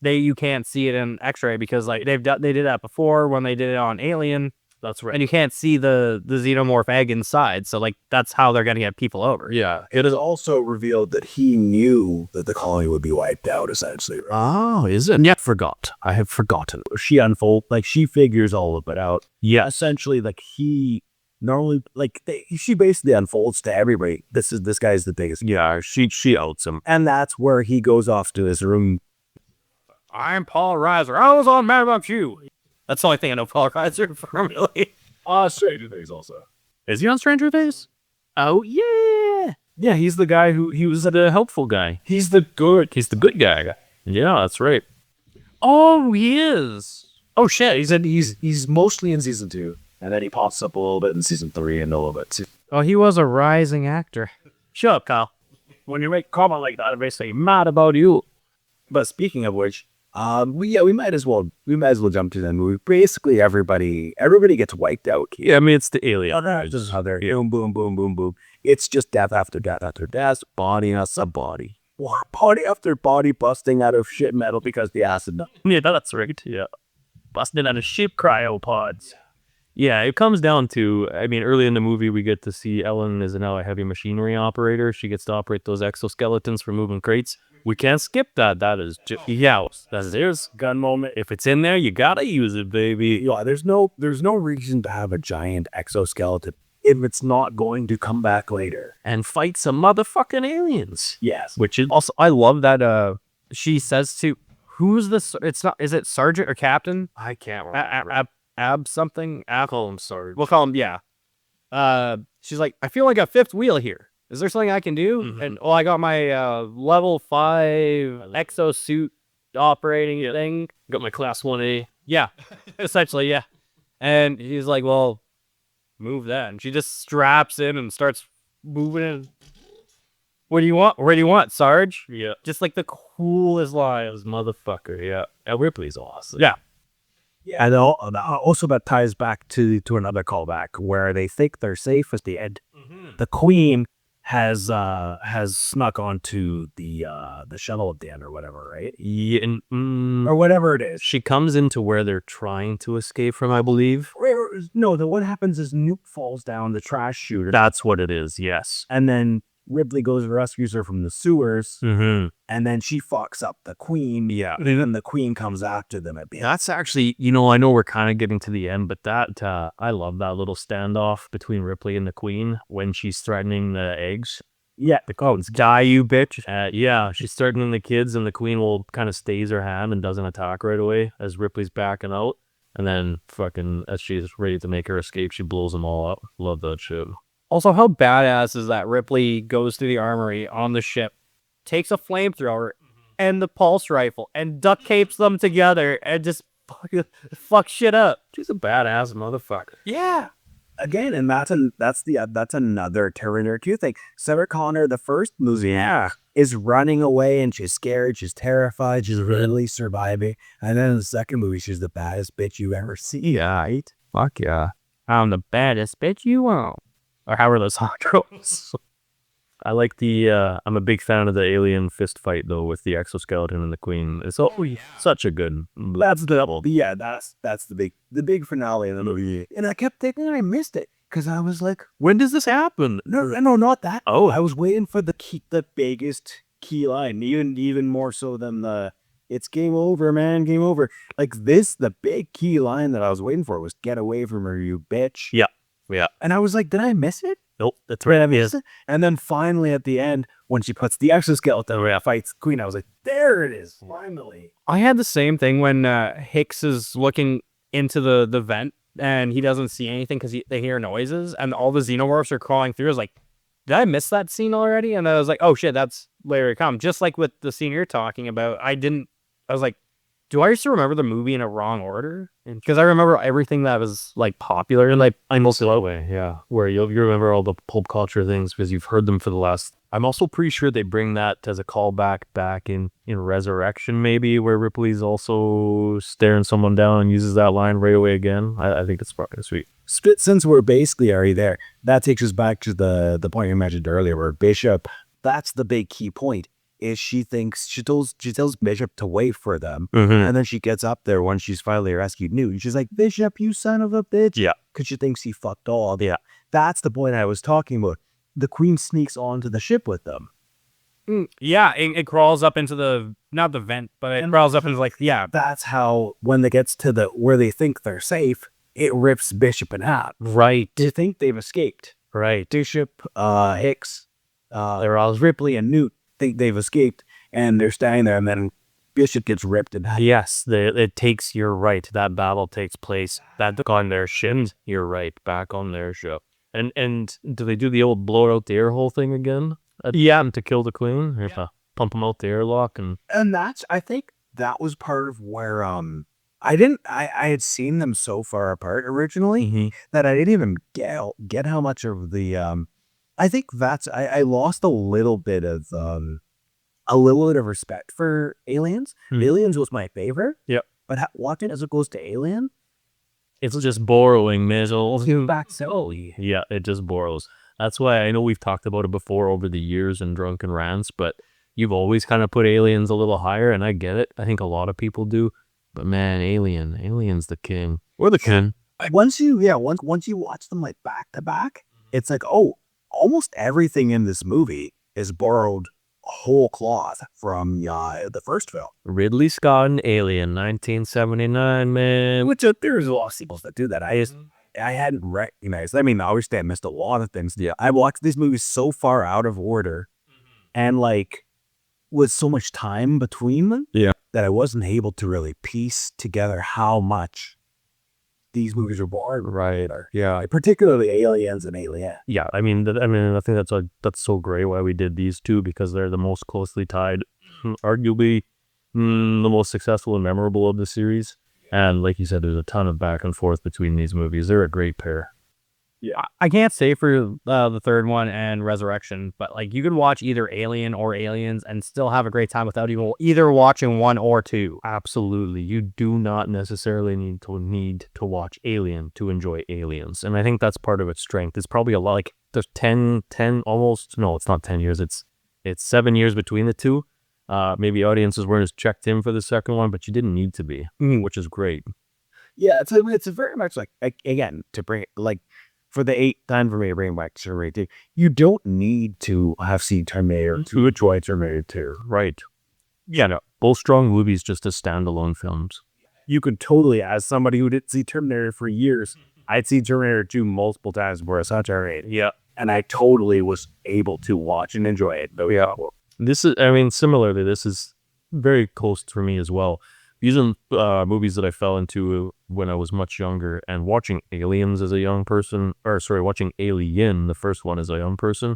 you can't see it in X-ray because like they did that before when they did it on Alien. That's right. And you can't see the xenomorph egg inside, so like that's how they're gonna get people over. Yeah. It is also revealed that he knew that the colony would be wiped out, essentially. Right? Oh, is it? Yet forgot. I have forgotten. She figures all of it out. Yeah. Essentially, like he normally, she basically unfolds to everybody. This guy's the biggest. Yeah, she outs him. And that's where he goes off to his room. I'm Paul Reiser. I was on Mad About You. That's the only thing I know Paul Reiser from, really. Stranger Things also. Is he on Stranger Things? Oh, yeah. Yeah, he's the guy he was the helpful guy. He's the good guy. Yeah, that's right. Oh, he is. Oh, shit. He's mostly in season 2. And then he pops up a little bit in season 3 and a little bit too. Oh, he was a rising actor. Shut up, Kyle. When you make a comment like that, they say mad about you. But speaking of which, we might as well jump to the movie. Basically, everybody gets wiped out. Yeah, I mean it's the alien. Just how they're boom, boom, boom, boom, boom. It's just death after death after death, body after body, body after body busting out of shit metal because the acid. Yeah, that's right. Yeah, busting out of ship cryopods. Yeah, it comes down to, I mean, early in the movie, we get to see Ellen is now a heavy machinery operator. She gets to operate those exoskeletons for moving crates. We can't skip that. That is just, there's gun moment. If it's in there, you gotta use it, baby. Yeah, there's no reason to have a giant exoskeleton if it's not going to come back later and fight some motherfucking aliens. Yes. Which is also, I love that she says to, who's the, is it Sergeant or Captain? I can't remember. Something. Call him Sarge. We'll call him, yeah. She's like, I feel like a fifth wheel here. Is there something I can do? Mm-hmm. And I got my level 5 exosuit operating thing. Got my class 1A. Yeah, essentially, yeah. And he's like, well, move that. And she just straps in and starts moving it. What do you want? Where do you want, Sarge? Yeah. Just like the coolest line. This motherfucker, yeah. Ripley's awesome. Yeah. Yeah, and also that ties back to another callback where they think they're safe at the end. Mm-hmm. The Queen has snuck onto the shuttle at the end or whatever, right? Yeah, or whatever it is. She comes into where they're trying to escape from, I believe. No, what happens is Newt falls down the trash chute. That's what it is, yes. And then Ripley goes and rescues her from the sewers, mm-hmm. and then she fucks up the Queen. Yeah. And then the Queen comes after them at the end. That's actually, I know we're kind of getting to the end, but that, I love that little standoff between Ripley and the Queen when she's threatening the eggs. Yeah. The codes. Die, you bitch. Yeah, she's threatening the kids, and the Queen will kind of stays her hand and doesn't attack right away as Ripley's backing out. And then as she's ready to make her escape, she blows them all up. Love that shit. Also, how badass is that Ripley goes to the armory on the ship, takes a flamethrower and the pulse rifle, and duct tapes them together and just fuck shit up. She's a badass motherfucker. Yeah. Again, and that's another Terminator 2 thing. Sarah Connor, the first movie, is running away and she's scared, she's terrified, she's really surviving. And then in the second movie, she's the baddest bitch you ever see, right? Fuck yeah. I'm the baddest bitch you want. Or how are those hot girls? I like I'm a big fan of the alien fist fight though with the exoskeleton and the Queen. It's such a good. That's the big finale in the movie. And I kept thinking I missed it because I was like, when does this happen? No, not that. Oh, I was waiting for the biggest key line, even more so than the "it's game over, man, game over." Like this, the big key line that I was waiting for was "get away from her, you bitch." Yeah. Yeah. And I was like, did I miss it? Nope. That's right. I missed it. And then finally at the end, when she puts the exoskeleton where fights Queen, I was like, there it is, finally. I had the same thing when Hicks is looking into the vent and he doesn't see anything because they hear noises and all the xenomorphs are crawling through. I was like, did I miss that scene already? And I was like, oh shit, that's later to come. Just like with the scene you're talking about, I was like, Do I used to remember the movie in a wrong order? Because I remember everything that was like popular and like I'm also that way, yeah. Where you remember all the pulp culture things because you've heard them for the last. I'm also pretty sure they bring that as a callback back in Resurrection, maybe, where Ripley's also staring someone down and uses that line right away again. I think it's fucking sweet. Since we're basically already there, that takes us back to the point you mentioned earlier, where Bishop. That's the big key point. Is she tells Bishop to wait for them, and then she gets up there when she's finally rescued Newt, and she's like, "Bishop, you son of a bitch!" Yeah, because she thinks he fucked all. Yeah, that's the point I was talking about. The Queen sneaks onto the ship with them. Yeah, it crawls up into not the vent, but it crawls up into That's how when it gets to where they think they're safe, it rips Bishop in half. right. They think they've escaped. Right. Bishop, Hicks, Ripley, and Newt think they've escaped, and they're standing there, and then Bishop gets ripped in half. Yes, you're right. That battle takes place back on their ship. You're right, back on their ship. And do they do the old blow out the air hole thing again? To kill the Queen? Yeah. Pump them out the airlock and I think that was part of where I had seen them so far apart originally that I didn't even get how much of the I think I lost a little bit of respect for Aliens. Aliens was my favorite. Yep. But watching as it goes to Alien, it's just borrowing missiles. Back silly. Yeah, it just borrows. That's why I know we've talked about it before over the years in Drunken Rants, but you've always kind of put Aliens a little higher, and I get it. I think a lot of people do. But man, Alien's the king. We're the king. Once you watch them like back to back, it's like, oh, almost everything in this movie is borrowed whole cloth from the first film. Ridley Scott and Alien, 1979, man. Which there's a lot of sequels that do that. I hadn't recognized. I mean, obviously I missed a lot of things. Yeah. I watched these movies so far out of order and like with so much time between them that I wasn't able to really piece together how much these movies are borrowed. Right. Yeah. Particularly Aliens and Alien. Yeah. I mean, I think that's so great why we did these two, because they're the most closely tied, arguably the most successful and memorable of the series. And like you said, there's a ton of back and forth between these movies. They're a great pair. Yeah, I can't say for the third one and Resurrection, but like you can watch either Alien or Aliens and still have a great time without either watching one or two. Absolutely. You do not necessarily need to watch Alien to enjoy Aliens. And I think that's part of its strength. It's probably a lot like there's 10 almost, no, it's not 10 years. It's 7 years between the two. Maybe audiences weren't as checked in for the second one, but you didn't need to be, which is great. Yeah, it's very much like, again, to bring it, like, for the 8th time for me to bring back Terminator 2, you don't need to have seen Terminator 2 to enjoy Terminator 2. Right. Yeah, no, both strong movies just as standalone films. You could totally, as somebody who didn't see Terminator for years, I'd seen Terminator 2 multiple times before I saw Terminator. Yeah. And I totally was able to watch and enjoy it. But yeah. Similarly, this is very close for me as well. Using movies that I fell into when I was much younger and watching Aliens as a young person, watching Alien, the first one as a young person,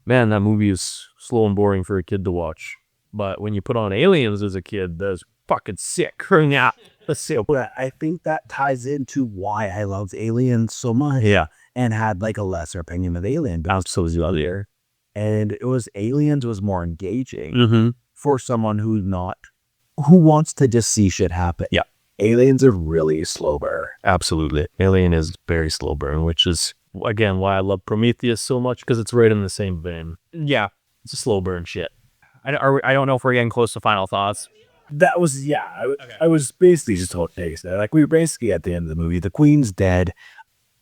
man, that movie is slow and boring for a kid to watch. But when you put on Aliens as a kid, that's fucking sick. Yeah, that's sick. But I think that ties into why I loved Aliens so much. Yeah. And had like a lesser opinion of Alien. Absolutely out there. And Aliens was more engaging for someone who wants to just see shit happen. Yeah. Alien's a really slow burn. Absolutely. Alien is very slow burn, which is, again, why I love Prometheus so much, because it's right in the same vein. Yeah. It's a slow burn shit. I don't know if we're getting close to final thoughts. That was, I was basically just told taste that. Like, we were basically at the end of the movie. The Queen's dead.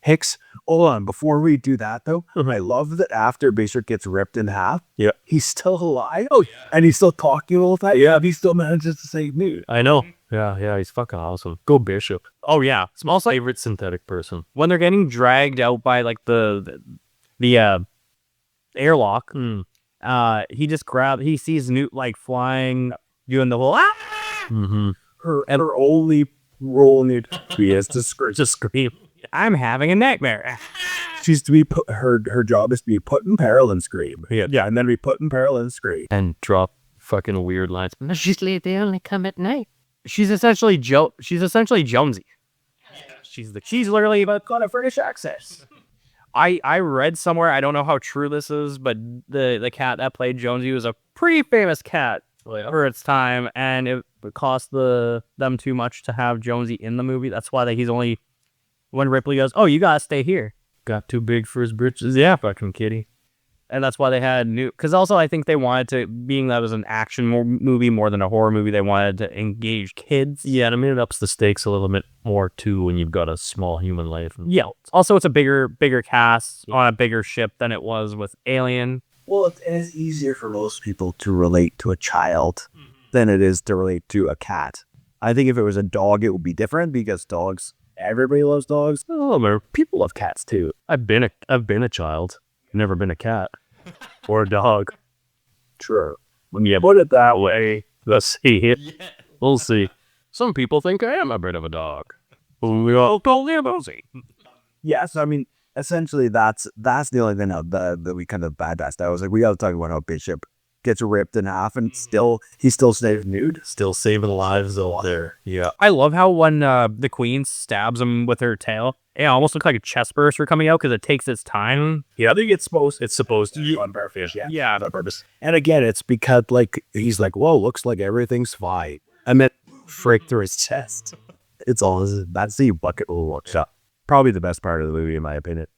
Hicks, hold on, before we do that though, I love that after Bishop gets ripped in half, he's still alive. Oh, yeah. And he's still talking all the time. Yeah, he still manages to save Newt. I know. Yeah, he's fucking awesome. Go Bishop. Oh yeah, Small favorite synthetic person. When they're getting dragged out by like the airlock, he sees Newt like flying, doing the whole Her only role in it is to scream. I'm having a nightmare. She's to be her job is to be put in peril and scream. Yeah, and then be put in peril and scream. And drop fucking weird lines. Usually they only come at night. She's essentially Jonesy. She's literally but gonna furnish access. I read somewhere, I don't know how true this is, but the cat that played Jonesy was a pretty famous cat for its time, and it cost them too much to have Jonesy in the movie. That's why he's only when Ripley goes, "Oh, you gotta stay here." Got too big for his britches. Yeah, fucking kitty. And that's why they had new. Because also, I think they wanted to, being that it was an action movie more than a horror movie, they wanted to engage kids. Yeah, and I mean, it ups the stakes a little bit more too when you've got a small human life. Yeah. Also, it's a bigger cast on a bigger ship than it was with Alien. Well, it is easier for most people to relate to a child than it is to relate to a cat. I think if it was a dog, it would be different because everybody loves dogs. Oh, man, people love cats too. I've been a child, never been a cat or a dog. True. When you put it that way, let's see. We'll see. Some people think I am a bit of a dog. We all totally nosy. Yes, I mean, essentially that's the only thing that we kind of badassed. I was like, we got to talk about how Bishop gets ripped in half and he still stays nude. Still saving lives out there. Yeah. I love how when the queen stabs him with her tail, it almost looks like a chest burster coming out because it takes its time. Yeah, I think it's supposed to be on purpose. Yeah. On purpose. And again, it's because he's like, whoa, looks like everything's fine. And then frick through his chest. That's the bucket shot. Probably the best part of the movie, in my opinion.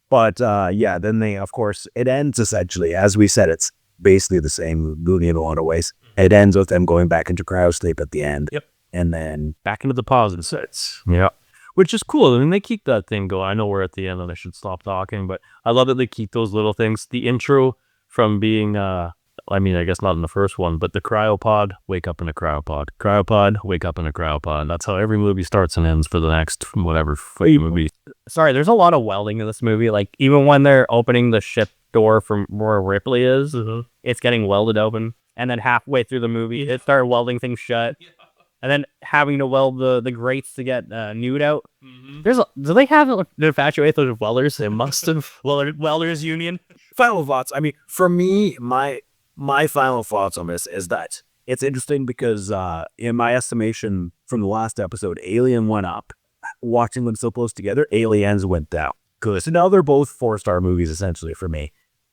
But then of course, it ends essentially, as we said, it's basically the same movie in a lot of ways. It ends with them going back into cryo sleep at the end. Yep. And then Back into the positive sets. Yeah. Which is cool. I mean, they keep that thing going. I know we're at the end and I should stop talking, but I love that they keep those little things. The intro from being, I guess not in the first one, but the cryopod, wake up in a cryopod. Cryopod, wake up in a cryopod. That's how every movie starts and ends for the next whatever movie. Sorry, there's a lot of welding in this movie. Like, even when they're opening the ship door from where Ripley is, it's getting welded open. And then halfway through the movie, it started welding things shut. And then having to weld the grates to get nude out. Do they have to infatuate those welders? They must have. Welders Union. final thoughts. I mean, for me, my final thoughts on this is that it's interesting because in my estimation from the last episode, Alien went up. Watching them so close together, Aliens went down. Good. So now they're both 4-star movies essentially for me.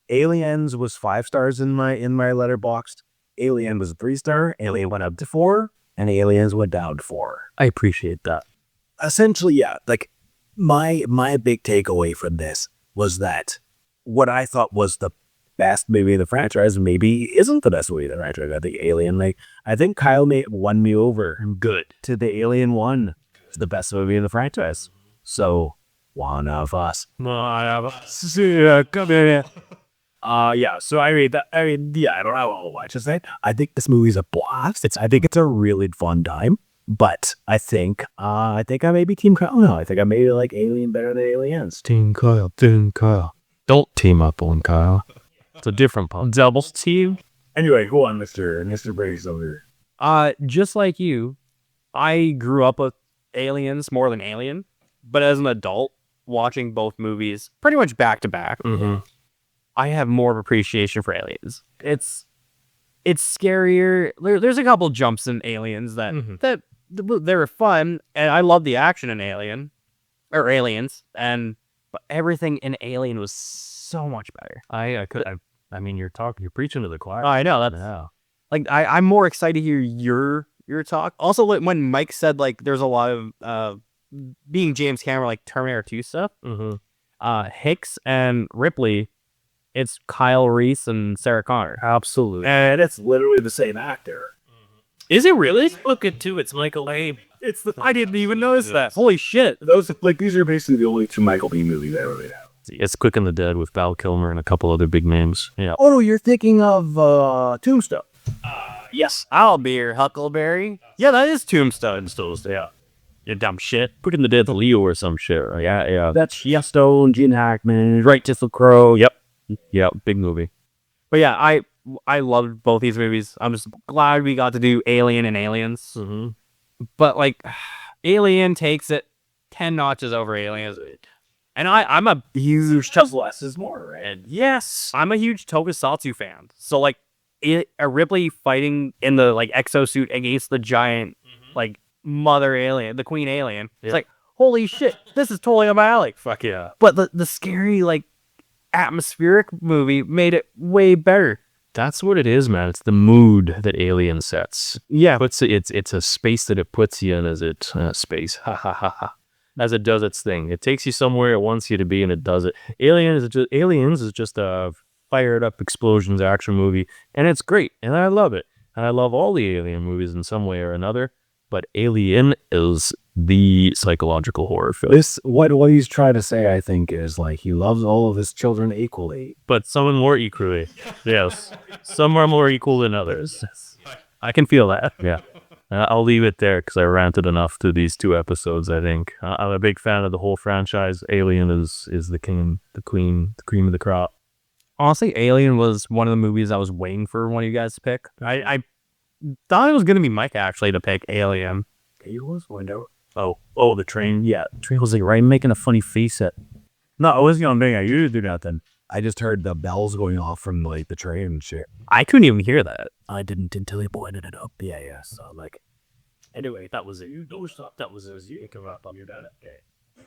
Aliens was 5 stars in my letterboxd. Alien was a 3-star. Alien went up to 4, and Aliens went down to 4. I appreciate that. Essentially, yeah. Like my big takeaway from this was that what I thought was the best movie in the franchise maybe isn't the best movie in the franchise. I think Alien, I think Kyle won me over good to the Alien 1 is the best movie in the franchise. So one of us. Yeah, come here. Yeah. So I don't know what to say. I think this movie's a blast. I think it's a really fun time. But I think I may be Team Kyle now. I think I maybe like Alien better than Aliens. Team Kyle. Don't team up on Kyle. It's a different pun. Double team. Anyway, go on, Mr. Brady's over here. Just like you, I grew up with Aliens more than Alien. But as an adult, watching both movies pretty much back to back, I have more of appreciation for Aliens. It's scarier. There's a couple jumps in Aliens that they were fun, and I love the action in Aliens, but everything in Alien was so much better. I mean, you're preaching to the choir. I know like I'm more excited to hear your talk. Also, when Mike said like there's a lot of being James Cameron like Terminator 2 stuff, Hicks and Ripley. It's Kyle Reese and Sarah Connor. Absolutely. And it's literally the same actor. Is it really? Look at two. It's Michael Biehn. I didn't even notice that. Holy shit. These are basically the only 2 Michael Biehn movies I ever made out. It's Quick and the Dead with Val Kilmer and a couple other big names. Yeah. Oh no, you're thinking of Tombstone. Yes. I'll be your Huckleberry. Yeah, that is Tombstone. Yeah. You dumb shit. Quick and the Dead, Leo or some shit. Yeah. That's Yellowstone, Gene Hackman, Right to the Crow. Yep. Yeah, big movie. But yeah, I loved both these movies. I'm just glad we got to do Alien and Aliens. But like, Alien takes it 10 notches over Aliens. And I'm a huge less is more, right? And yes, I'm a huge Tokusatsu fan. So like, a Ripley fighting in the like exosuit against the giant like mother alien, the queen alien. It's Yeah. like, holy shit, this is totally up my alley. Fuck yeah. But the scary, like, atmospheric movie made it way better. That's what it is, man. It's the mood that Alien sets. Yeah. It's a space that it puts you in as it space. Ha ha ha ha. As it does its thing. It takes you somewhere it wants you to be, and it does it. Aliens is just a fired up explosions action movie, and it's great, and I love it. And I love all the Alien movies in some way or another, but Alien is the psychological horror film. This what he's trying to say, I think, is like he loves all of his children equally. But some are more equally. Yes. Some are more equal than others. I can feel that. Yeah. I'll leave it there because I ranted enough to these 2 episodes, I think. I'm a big fan of the whole franchise. Alien is the king, the queen, the cream of the crop. Honestly, Alien was one of the movies I was waiting for one of you guys to pick. I thought it was going to be Mike, actually, to pick Alien. He was window. Oh, the train. Yeah, Trey was like, right, making a funny face at. No, I wasn't gonna make. I usually do nothing. I just heard the bells going off from like the train and shit. I couldn't even hear that. I didn't until he pointed it up. Yeah. So like, Anyway, that was it. That was it. You can wrap up. You're done. Okay.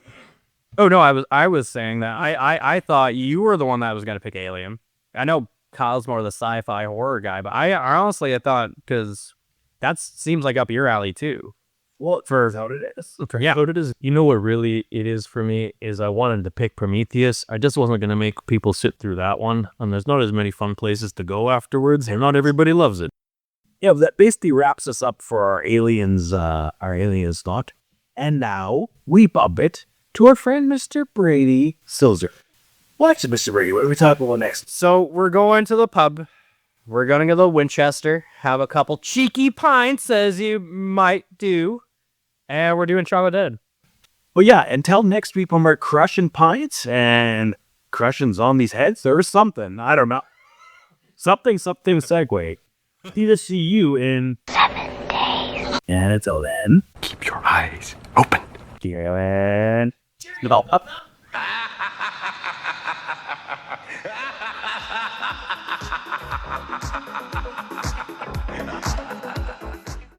Oh no, I was saying that I thought you were the one that was gonna pick Alien. I know Kyle's more the sci-fi horror guy, but I honestly I thought because that seems like up your alley too. well, For how it is. yeah, What it is, you know what really it is for me is I wanted to pick Prometheus. I just wasn't going to make people sit through that one. And there's not as many fun places to go afterwards. And not everybody loves it. Yeah, that basically wraps us up for our aliens thought. And now we bump it to our friend Mr. Brady Silzer. Well, actually, Mr. Brady, what are we talking about next? so we're going to the pub. We're gonna go to Winchester, have a couple cheeky pints, as you might do, and we're doing Shaun of the Dead. Well, yeah, until next week when we're crushing pints and crushing zombies' heads or something. I don't know. Something segue. See to see you in 7 days. And until then, Keep your eyes open. and develop up.